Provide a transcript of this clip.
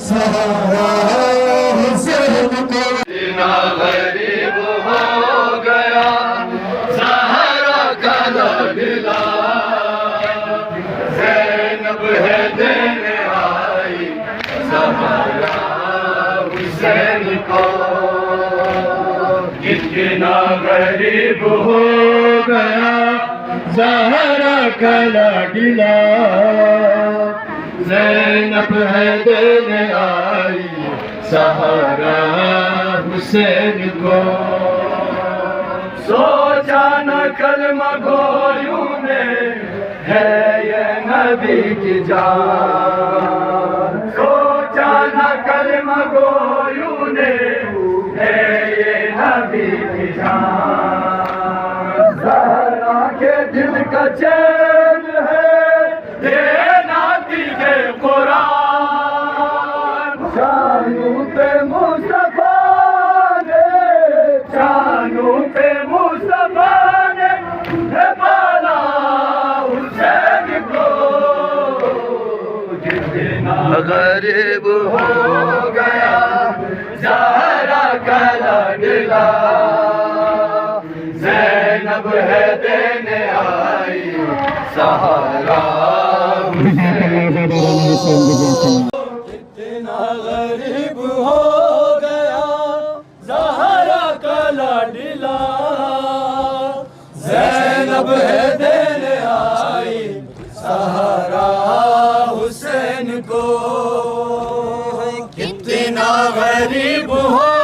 सहारा हुसैन को। इतना गरीब हो गया ज़हरा का लाडला, ज़ैनब है देने आई सहारा हुसैन को। कितना गरीब हो गया ज़हरा का लाडला, ज़ैनब है देने आई सहारा हुसैन को। सोचा न कलमा गोयों ने है ये नबी की जान, सोचा न कलमा गोयों ने है ये नबी की जान। ज़हरा के दिल का चैन है देना दीजे कुरान, शानों पे मुस्तफा ने, शानों पे मुस्तफा ने पाला हुसैन को। जितना गरीब हो गया ज़हरा का लाडला, ज़ैनब है देने आई सहारा हुसैन को। कितना गरीब हो गया ज़हरा का लाडला, ज़ैनब है देने आई सहारा हुसैन को। कितना गरीब हो